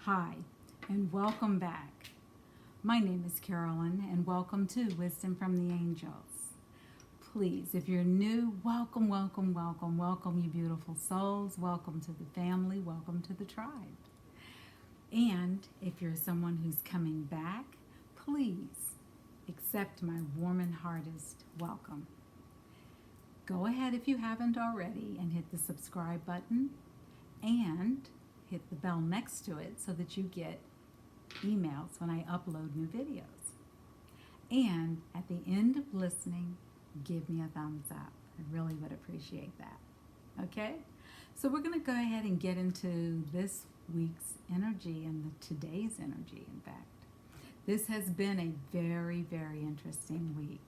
Hi, and welcome back. My name is Carolyn, and welcome to Wisdom from the Angels. Please, if you're new, welcome, welcome, welcome, welcome, you beautiful souls. Welcome to the family, welcome to the tribe. And if you're someone who's coming back, please accept my warm and hardest welcome. Go ahead if you haven't already and hit the subscribe button and hit the bell next to it so that you get emails when I upload new videos. And at the end of listening, give me a thumbs up. I really would appreciate that. Okay? So we're going to go ahead and get into this week's energy and today's energy, in fact. This has been a very, very interesting week.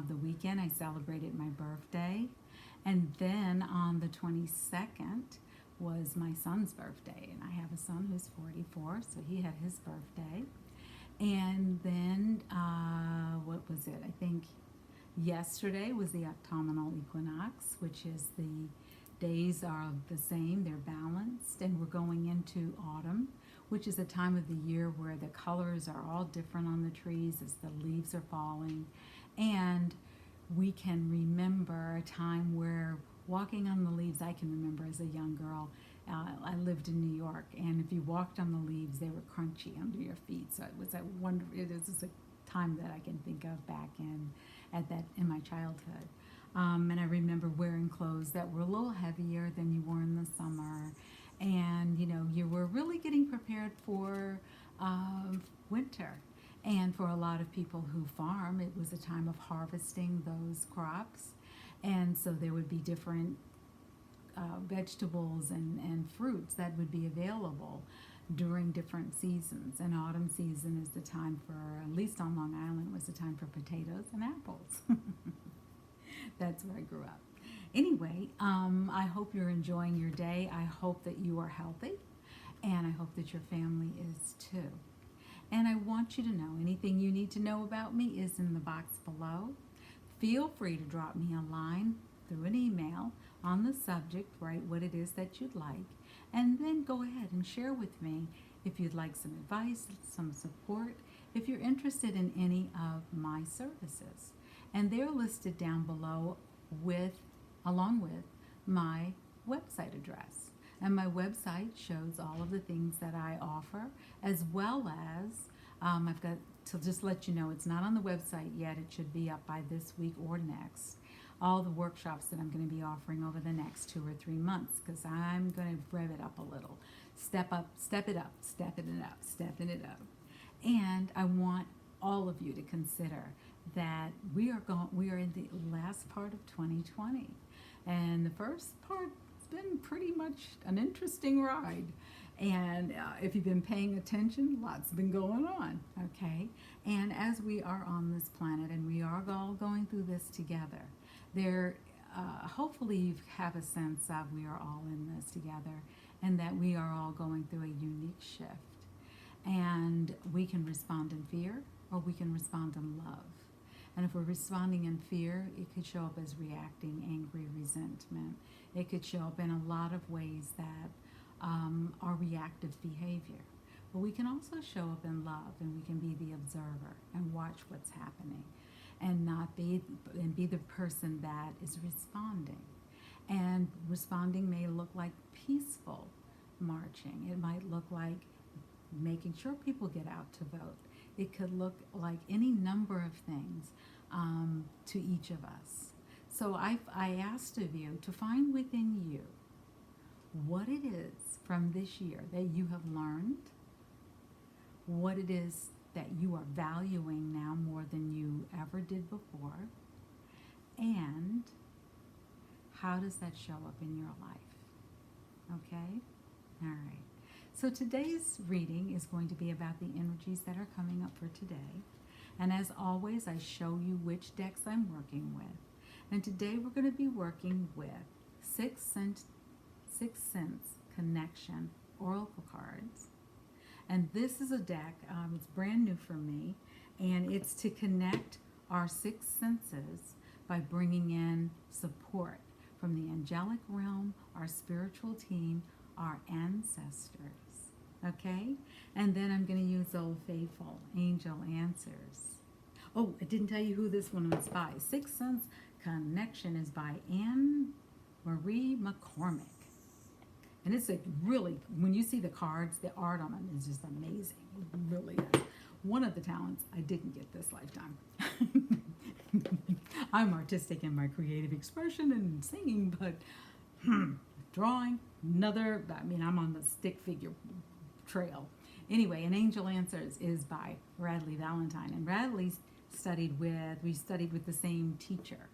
The weekend I celebrated my birthday, and then on the 22nd was my son's birthday, and I have a son who's 44, so he had his birthday. And then what was it? I think yesterday was the autumnal equinox, which is the days are the same, they're balanced, and we're going into autumn, which is a time of the year where the colors are all different on the trees as the leaves are falling. And we can remember a time where walking on the leaves, I can remember as a young girl, I lived in New York, and if you walked on the leaves, they were crunchy under your feet. So it was it is just a time that I can think of back in my childhood. And I remember wearing clothes that were a little heavier than you wore in the summer, and you were really getting prepared for winter. And for a lot of people who farm, it was a time of harvesting those crops. And so there would be different vegetables and fruits that would be available during different seasons. And autumn season is the time for, at least on Long Island, was the time for potatoes and apples. That's where I grew up. Anyway, I hope you're enjoying your day. I hope that you are healthy, and I hope that your family is too. And I want you to know anything you need to know about me is in the box below. Feel free to drop me a line through an email on the subject, write what it is that you'd like, and then go ahead and share with me if you'd like some advice, some support, if you're interested in any of my services. And they're listed down below along with my website address. And my website shows all of the things that I offer, as well as I've got to just let you know it's not on the website yet. It should be up by this week or next. All the workshops that I'm going to be offering over the next 2 or 3 months, because I'm going to rev it up a little. Step it up, stepping it up. And I want all of you to consider that we are in the last part of 2020. And the first part been pretty much an interesting ride, and if you've been paying attention, lots been going on. Okay, and as we are on this planet and we are all going through this together, there hopefully you have a sense of we are all in this together, and that we are all going through a unique shift, and we can respond in fear or we can respond in love. And if we're responding in fear, it could show up as reacting, angry, resentment. It could show up in a lot of ways that are reactive behavior. But we can also show up in love, and we can be the observer and watch what's happening, and be the person that is responding. And responding may look like peaceful marching. It might look like making sure people get out to vote. It could look like any number of things to each of us. So I asked of you to find within you what it is from this year that you have learned, what it is that you are valuing now more than you ever did before, and how does that show up in your life? Okay? All right. So today's reading is going to be about the energies that are coming up for today. And as always, I show you which decks I'm working with. And today we're going to be working with Sixth Sense Connection Oracle cards. And this is a deck, it's brand new for me, and it's to connect our six senses by bringing in support from the angelic realm, our spiritual team, our ancestors, Okay? And then I'm going to use Old Faithful, Angel Answers. Oh, I didn't tell you who this one was by. Sixth Sense Connection is by Anne Marie McCormick. And it's a really, when you see the cards, the art on them is just amazing. It really is. One of the talents I didn't get this lifetime. I'm artistic in my creative expression and singing, but drawing, another, I mean, I'm on the stick figure trail. Anyway, An Angel Answers is by Radley Valentine. And we studied with the same teacher,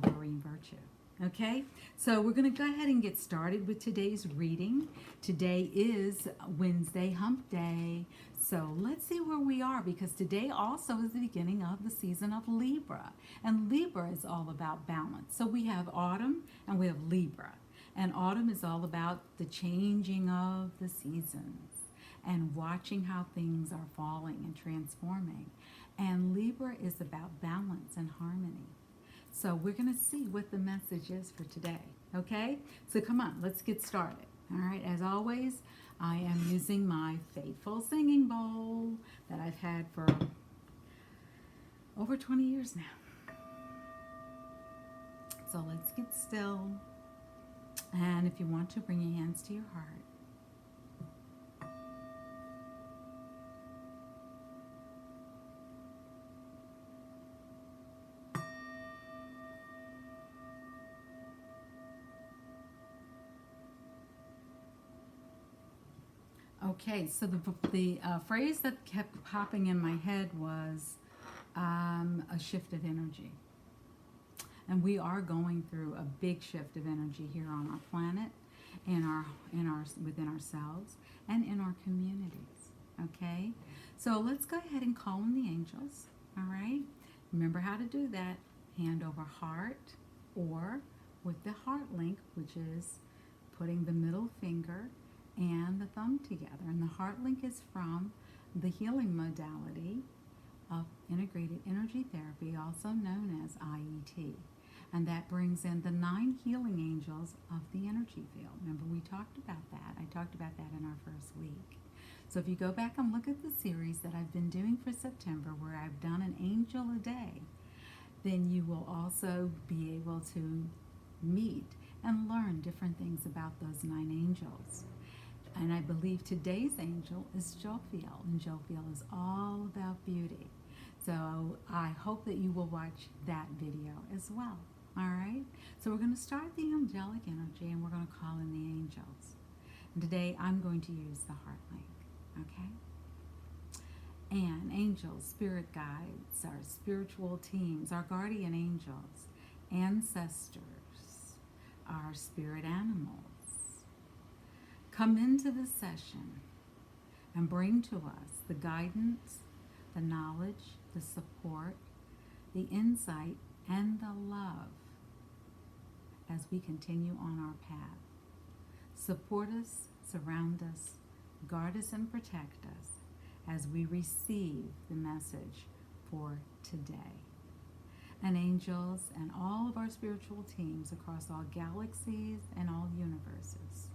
Doreen Virtue. Okay, so we're going to go ahead and get started with today's reading. Today is Wednesday, Hump Day. So let's see where we are, because today also is the beginning of the season of Libra. And Libra is all about balance. So we have autumn and we have Libra. And autumn is all about the changing of the seasons and watching how things are falling and transforming. And Libra is about balance and harmony. So we're going to see what the message is for today, okay? So come on, let's get started. All right, as always, I am using my faithful singing bowl that I've had for over 20 years now. So let's get still. And if you want to, bring your hands to your heart. Okay, so the phrase that kept popping in my head was a shift of energy. And we are going through a big shift of energy here on our planet, within ourselves, and in our communities. Okay, so let's go ahead and call in the angels. All right, remember how to do that: hand over heart, or with the heart link, which is putting the middle finger and the thumb together. And the heart link is from the healing modality of integrated energy therapy, also known as IET. And that brings in the 9 healing angels of the energy field. Remember, we talked about that. I talked about that in our first week. So if you go back and look at the series that I've been doing for September, where I've done an angel a day, then you will also be able to meet and learn different things about those 9 angels. And I believe today's angel is Jophiel, and Jophiel is all about beauty. So I hope that you will watch that video as well. All right? So we're going to start the angelic energy, and we're going to call in the angels. And today I'm going to use the heart link, okay? And angels, spirit guides, our spiritual teams, our guardian angels, ancestors, our spirit animals, come into the session and bring to us the guidance, the knowledge, the support, the insight, and the love as we continue on our path. Support us, surround us, guard us, and protect us as we receive the message for today. And angels and all of our spiritual teams across all galaxies and all universes,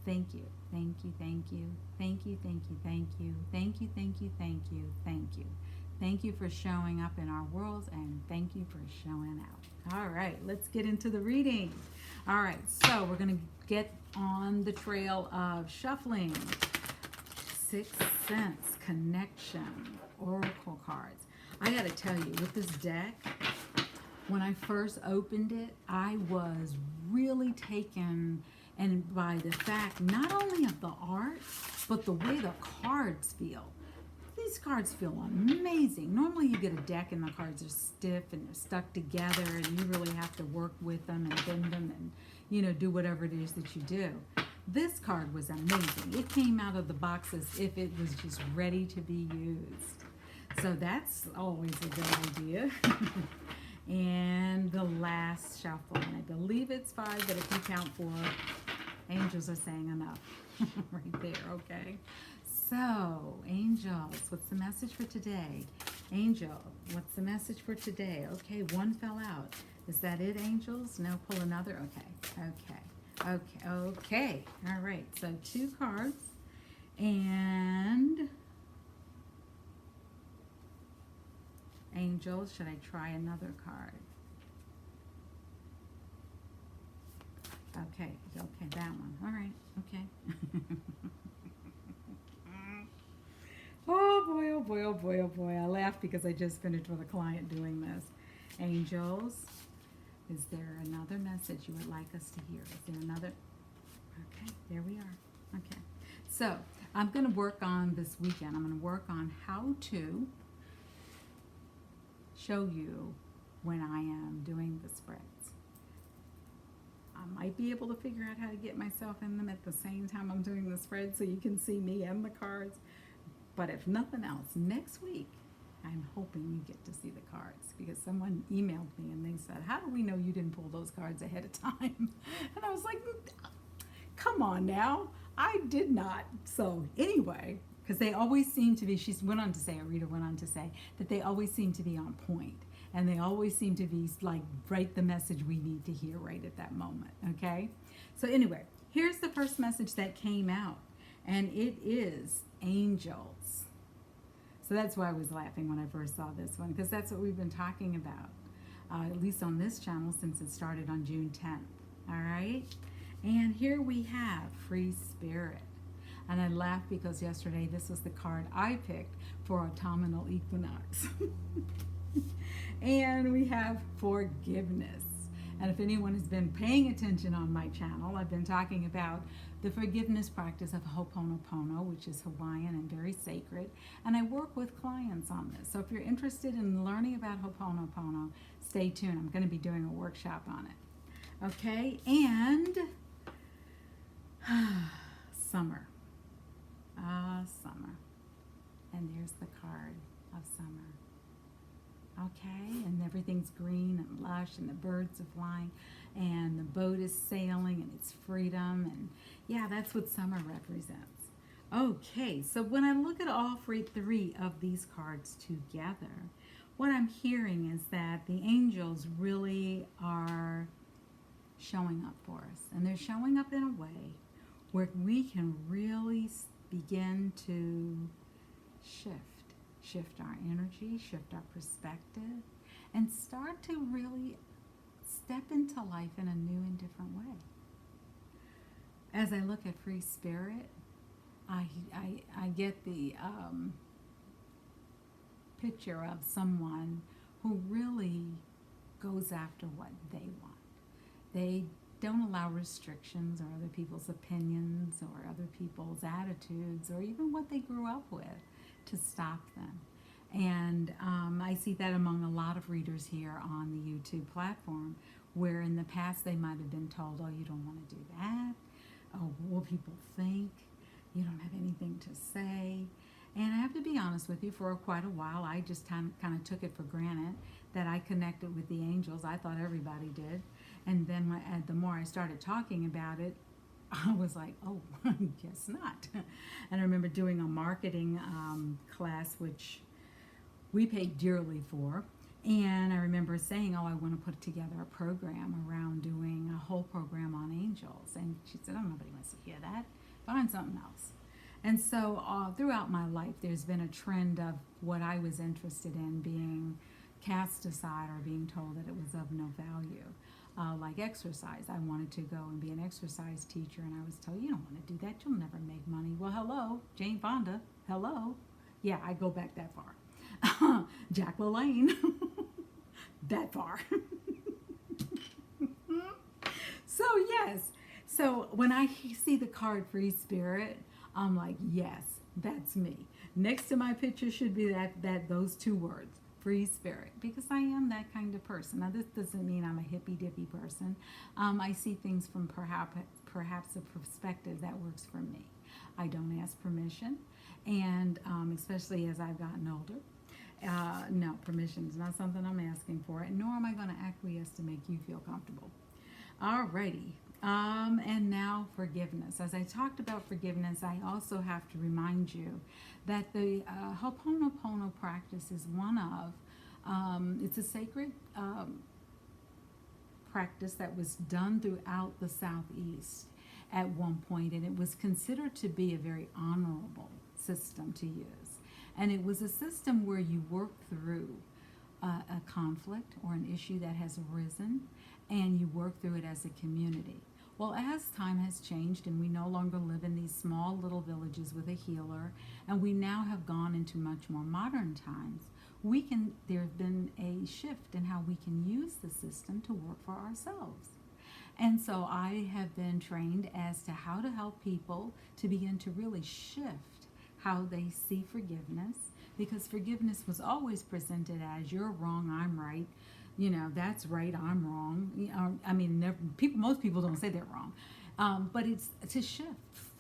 thank you, thank you, thank you, thank you, thank you, thank you, thank you, thank you, thank you, thank you. Thank you for showing up in our worlds, and thank you for showing out. All right, let's get into the reading. All right, so we're going to get on the trail of shuffling. Sixth Sense Connection Oracle cards. I got to tell you, with this deck, when I first opened it, I was really taken and by the fact not only of the art, but the way the cards feel. These cards feel amazing. Normally you get a deck and the cards are stiff and they're stuck together, and you really have to work with them and bend them and, you know, do whatever it is that you do. This card was amazing. It came out of the box as if it was just ready to be used. So that's always a good idea. And the last shuffle, and I believe it's 5, but if you count 4, angels are saying enough right there, okay? So, angels, what's the message for today? Angel, what's the message for today? Okay, 1 fell out. Is that it, angels? No, pull another? Okay. All right. So 2 cards. And angels. Should I try another card? Okay, that one. All right, okay. Oh boy, oh boy, oh boy, oh boy. I laugh because I just finished with a client doing this. Angels, is there another message you would like us to hear? Is there another? Okay, there we are. Okay. So, I'm going to work on this weekend. I'm going to work on how to show you when I am doing the spreads. I might be able to figure out how to get myself in them at the same time I'm doing the spread so you can see me and the cards. But if nothing else, next week, I'm hoping you get to see the cards because someone emailed me and they said, how do we know you didn't pull those cards ahead of time? And I was like, come on now. I did not. So anyway, because they always seem to be, she went on to say, a reader went on to say, that they always seem to be on point. And they always seem to be like right the message we need to hear right at that moment, okay? So anyway, here's the first message that came out. And it is angels. So that's why I was laughing when I first saw this one, because that's what we've been talking about, at least on this channel since it started on June 10th, all right? And here we have free spirit. And I laugh because yesterday this was the card I picked for autumnal equinox. And we have forgiveness. And if anyone has been paying attention on my channel, I've been talking about the forgiveness practice of Ho'oponopono, which is Hawaiian and very sacred. And I work with clients on this. So if you're interested in learning about Ho'oponopono, stay tuned. I'm going to be doing a workshop on it. Okay, and summer. Summer. And there's the card of summer. Okay, and everything's green and lush and the birds are flying and the boat is sailing and it's freedom, and yeah, that's what summer represents. Okay, so when I look at all three of these cards together, what I'm hearing is that the angels really are showing up for us, and they're showing up in a way where we can really begin to shift our energy, shift our perspective, and start to really step into life in a new and different way. As I look at free spirit, I get the picture of someone who really goes after what they want. They don't allow restrictions or other people's opinions or other people's attitudes or even what they grew up with to stop them. And I see that among a lot of readers here on the YouTube platform, where in the past they might have been told, oh, you don't want to do that. Oh, what will people think? You don't have anything to say. And I have to be honest with you, for quite a while, I just kind of took it for granted that I connected with the angels. I thought everybody did. And then the more I started talking about it, I was like, oh, guess not. And I remember doing a marketing class, which we paid dearly for. And I remember saying, oh, I want to put together a program around doing a whole program on angels. And she said, oh, nobody wants to hear that. Find something else. And so throughout my life, there's been a trend of what I was interested in being cast aside or being told that it was of no value. Like exercise. I wanted to go and be an exercise teacher, and I was told, you don't want to do that. You'll never make money. Well, hello, Jane Fonda. Hello. Yeah, I go back that far. Jack LaLanne. That far. So, yes. So, when I see the card Free Spirit, I'm like, yes, that's me. Next to my picture should be those two words. Free spirit, because I am that kind of person. Now, this doesn't mean I'm a hippy-dippy person. I see things from perhaps a perspective that works for me. I don't ask permission, and especially as I've gotten older. No, permission is not something I'm asking for, nor am I going to acquiesce to make you feel comfortable. Alrighty. And now forgiveness. As I talked about forgiveness, I also have to remind you that the Ho'oponopono practice is one of, it's a sacred practice that was done throughout the Southeast at one point, and it was considered to be a very honorable system to use. And it was a system where you work through a conflict or an issue that has arisen, and you work through it as a community. Well, as time has changed and we no longer live in these small little villages with a healer, and we now have gone into much more modern times, there's been a shift in how we can use the system to work for ourselves. And so I have been trained as to how to help people to begin to really shift how they see forgiveness, because forgiveness was always presented as you're wrong, I'm right. That's right, I'm wrong. Most people don't say they're wrong. But it's to shift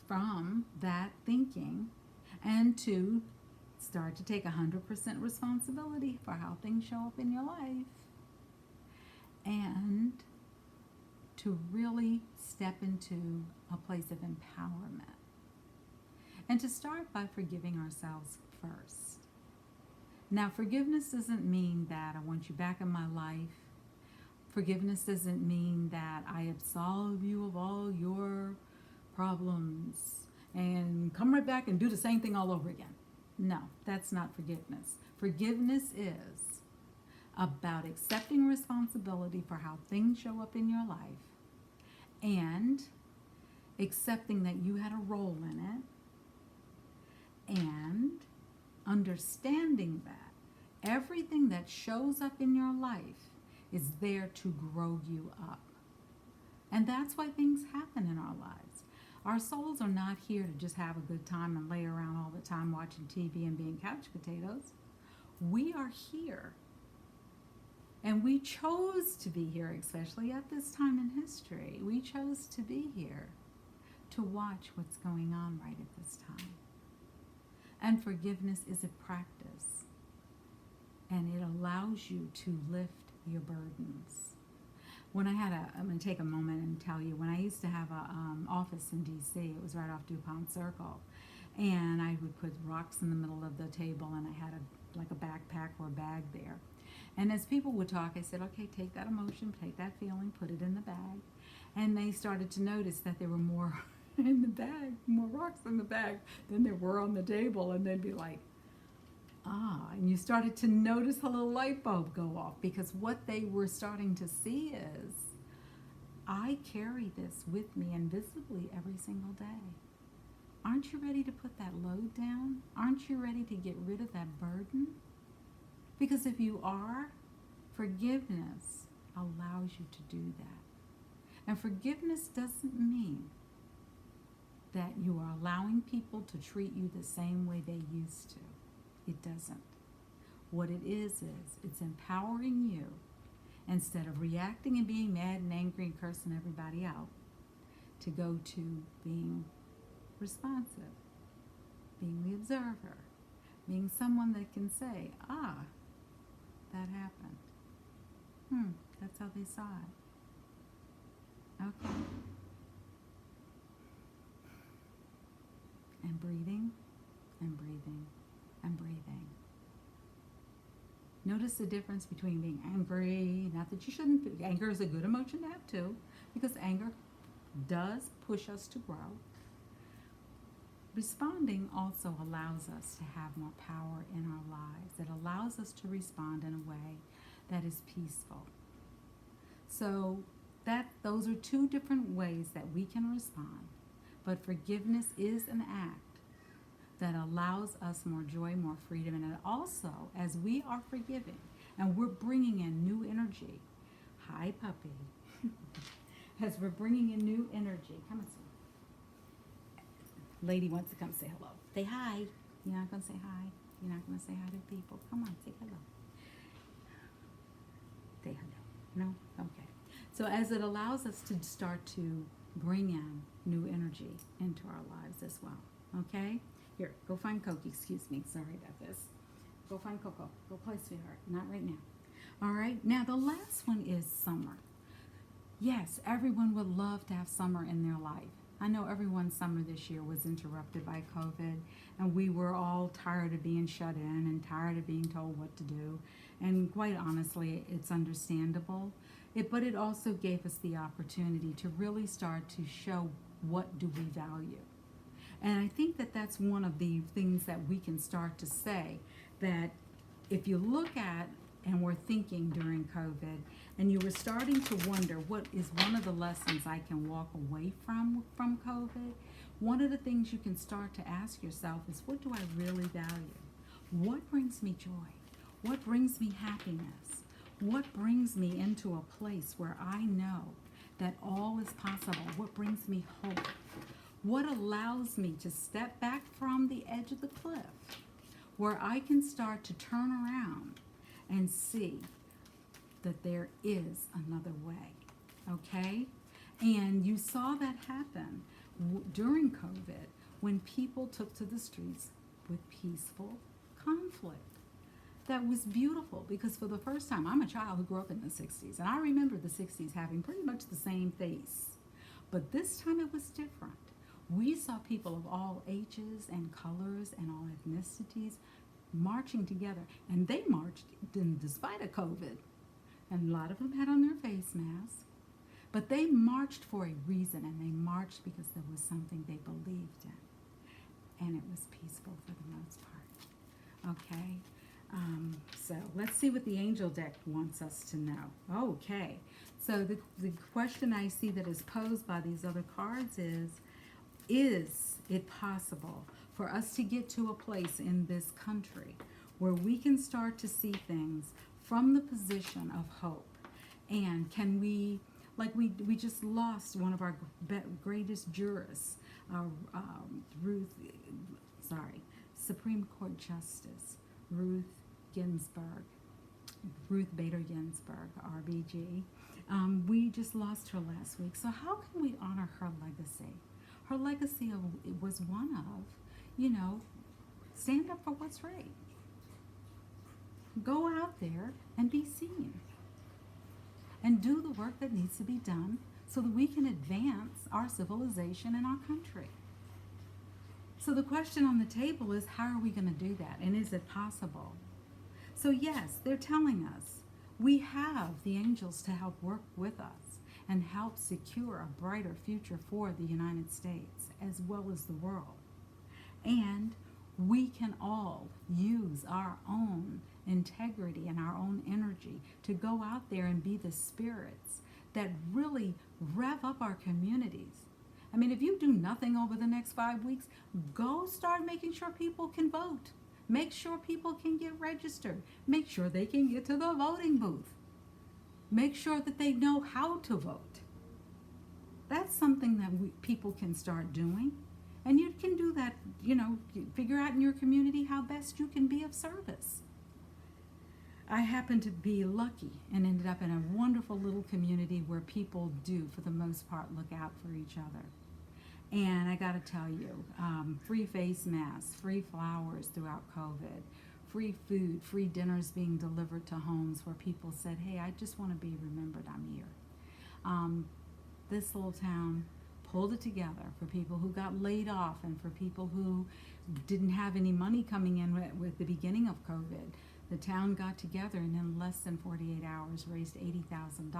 from that thinking and to start to take 100% responsibility for how things show up in your life, and to really step into a place of empowerment. And to start by forgiving ourselves first. Now, forgiveness doesn't mean that I want you back in my life. Forgiveness doesn't mean that I absolve you of all your problems and come right back and do the same thing all over again. No, that's not forgiveness. Forgiveness is about accepting responsibility for how things show up in your life and accepting that you had a role in it, and understanding that everything that shows up in your life is there to grow you up. And that's why things happen in our lives. Our souls are not here to just have a good time and lay around all the time watching TV and being couch potatoes. We are here. And we chose to be here, especially at this time in history. We chose to be here to watch what's going on right at this time. And forgiveness is a practice. And it allows you to lift your burdens. I'm going to take a moment and tell you, when I used to have an office in D.C., it was right off DuPont Circle, and I would put rocks in the middle of the table, and I had a backpack or a bag there. And as people would talk, I said, okay, take that emotion, take that feeling, put it in the bag. And they started to notice that there were more in the bag, more rocks in the bag than there were on the table, and they'd be like, and you started to notice a little light bulb go off, because what they were starting to see is, I carry this with me invisibly every single day. Aren't you ready to put that load down? Aren't you ready to get rid of that burden? Because if you are, forgiveness allows you to do that. And forgiveness doesn't mean that you are allowing people to treat you the same way they used to. It doesn't. What it is it's empowering you, instead of reacting and being mad and angry and cursing everybody out, to go to being responsive, being the observer, being someone that can say, that happened. That's how they saw it. Okay. And breathing, and breathing, and breathing. Notice the difference between being angry, not that you shouldn't be. Anger is a good emotion to have too, because anger does push us to grow. Responding also allows us to have more power in our lives. It allows us to respond in a way that is peaceful. So those are two different ways that we can respond. But forgiveness is an act that allows us more joy, more freedom, and it also, as we are forgiving and we're bringing in new energy, hi puppy, as we're bringing in new energy, come and see. Lady wants to come say hello. Say hi. You're not going to say hi. You're not going to say hi to people. Come on, say hello. Say hello. No? Okay. So as it allows us to start to bring in new energy into our lives as well. Okay? Here, go find Coco. Excuse me. Sorry about this. Go find Coco. Go play, sweetheart. Not right now. All right? Now, the last one is summer. Yes, everyone would love to have summer in their life. I know everyone's summer this year was interrupted by COVID, and we were all tired of being shut in and tired of being told what to do. And quite honestly, it's understandable. But it also gave us the opportunity to really start to show what do we value. And I think that that's one of the things that we can start to say, that if you look at and were thinking during COVID, and you were starting to wonder what is one of the lessons I can walk away from COVID, one of the things you can start to ask yourself is, what do I really value? What brings me joy? What brings me happiness? What brings me into a place where I know that all is possible? What brings me hope? What allows me to step back from the edge of the cliff where I can start to turn around and see that there is another way, okay? And you saw that happen during COVID when people took to the streets with peaceful conflict. That was beautiful because for the first time, I'm a child who grew up in the 60s, and I remember the 60s having pretty much the same face. But this time it was different. We saw people of all ages and colors and all ethnicities marching together, and they marched in despite of COVID. And a lot of them had on their face masks, but they marched for a reason, and they marched because there was something they believed in, and it was peaceful for the most part. Okay, so let's see what the angel deck wants us to know. Okay, so the question I see that is posed by these other cards is it possible for us to get to a place in this country where we can start to see things from the position of hope? And can we, like we just lost one of our greatest jurists, Supreme Court Justice Ruth Bader Ginsburg, RBG. We just lost her last week. So how can we honor her legacy? Her legacy was one of, stand up for what's right. Go out there and be seen. And do the work that needs to be done so that we can advance our civilization and our country. So the question on the table is, how are we going to do that? And is it possible? So yes, they're telling us we have the angels to help work with us and help secure a brighter future for the United States as well as the world. And we can all use our own integrity and our own energy to go out there and be the spirits that really rev up our communities. I mean, if you do nothing over the next 5 weeks, go start making sure people can vote. Make sure people can get registered. Make sure they can get to the voting booth. Make sure that they know how to vote. That's something that people can start doing. And you can do that, figure out in your community how best you can be of service. I happened to be lucky and ended up in a wonderful little community where people do, for the most part, look out for each other. And I got to tell you, free face masks, free flowers throughout COVID, free food, free dinners being delivered to homes where people said, hey, I just want to be remembered I'm here. This little town pulled it together for people who got laid off and for people who didn't have any money coming in with the beginning of COVID. The town got together and in less than 48 hours raised $80,000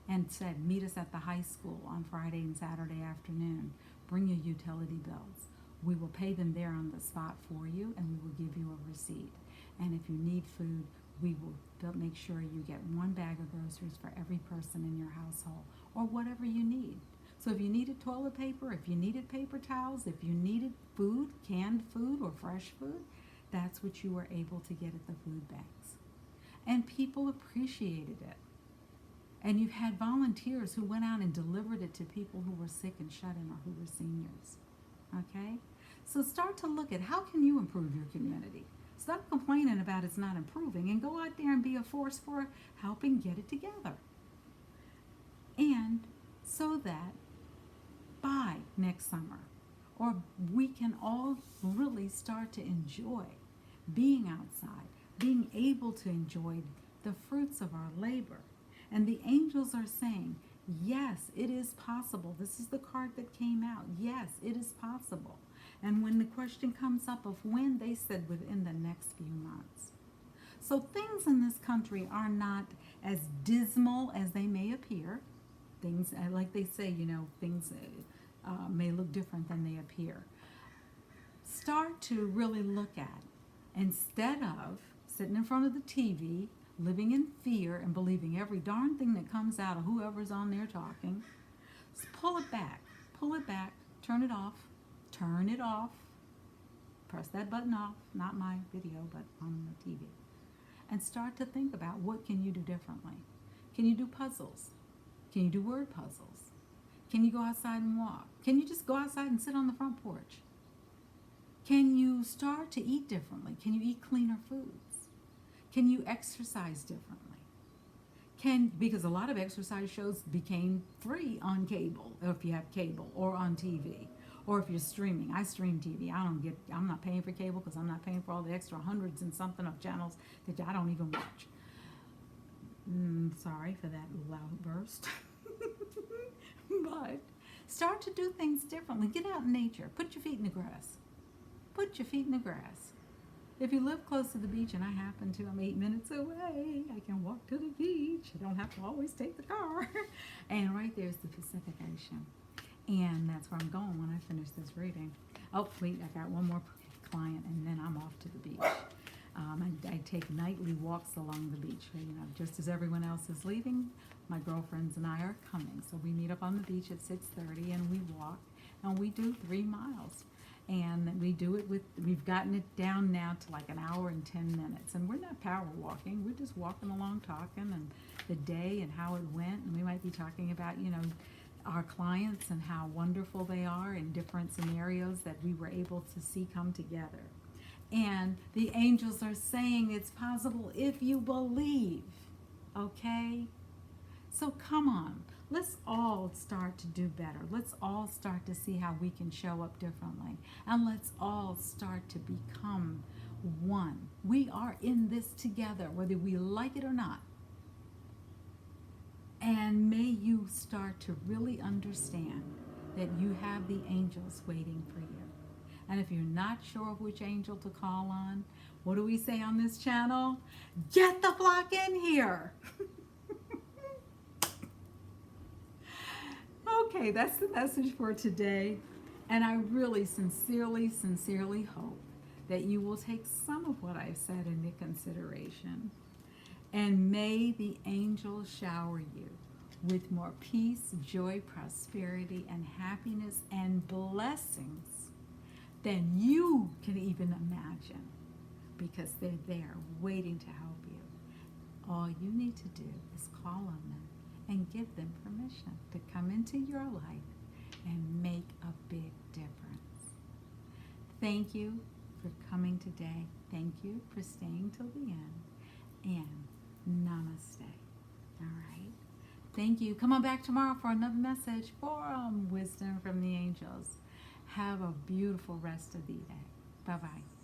and said, meet us at the high school on Friday and Saturday afternoon. Bring your utility bills. We will pay them there on the spot for you, and we will give you a receipt. And if you need food, we will make sure you get one bag of groceries for every person in your household, or whatever you need. So if you needed toilet paper, if you needed paper towels, if you needed food, canned food or fresh food, that's what you were able to get at the food banks. And people appreciated it. And you've had volunteers who went out and delivered it to people who were sick and shut in or who were seniors. Okay? So start to look at how can you improve your community. Stop complaining about it's not improving and go out there and be a force for helping get it together. And so that by next summer, or we can all really start to enjoy being outside, being able to enjoy the fruits of our labor. And the angels are saying, yes, it is possible. This is the card that came out. Yes, it is possible. And when the question comes up of when, they said within the next few months. So things in this country are not as dismal as they may appear. Things, like they say, things may look different than they appear. Start to really look at, instead of sitting in front of the TV living in fear and believing every darn thing that comes out of whoever's on there talking. Just pull it back, turn it off, press that button off, not my video, but on the TV, and start to think about what can you do differently. Can you do puzzles? Can you do word puzzles? Can you go outside and walk? Can you just go outside and sit on the front porch? Can you start to eat differently? Can you eat cleaner foods? Can you exercise differently? Because a lot of exercise shows became free on cable, or if you have cable, or on TV, or if you're streaming. I stream TV. I'm not paying for cable because I'm not paying for all the extra hundreds and something of channels that I don't even watch. Sorry for that loud burst. But start to do things differently. Get out in nature. Put your feet in the grass. If you live close to the beach, and I happen to, I'm 8 minutes away, I can walk to the beach. I don't have to always take the car. And right there's the Pacific Ocean. And that's where I'm going when I finish this reading. Oh, wait, I got one more client, and then I'm off to the beach. I take nightly walks along the beach. Just as everyone else is leaving, my girlfriends and I are coming. So we meet up on the beach at 6:30, and we walk, and we do 3 miles. And we do it we've gotten it down now to like an hour and 10 minutes. And we're not power walking. We're just walking along, talking, and the day and how it went. And we might be talking about, our clients and how wonderful they are in different scenarios that we were able to see come together. And the angels are saying it's possible if you believe, okay? So come on, let's all start to do better. Let's all start to see how we can show up differently. And let's all start to become one. We are in this together, whether we like it or not. And may you start to really understand that you have the angels waiting for you. And if you're not sure which angel to call on, what do we say on this channel? Get the flock in here. Okay, that's the message for today. And I really sincerely hope that you will take some of what I've said into consideration. And may the angels shower you with more peace, joy, prosperity, and happiness and blessings than you can even imagine, because they're there waiting to help you. All you need to do is call on them and give them permission to come into your life and make a big difference. Thank you for coming today. Thank you for staying till the end. And namaste. All right. Thank you. Come on back tomorrow for another message for wisdom from the angels. Have a beautiful rest of the day. Bye-bye.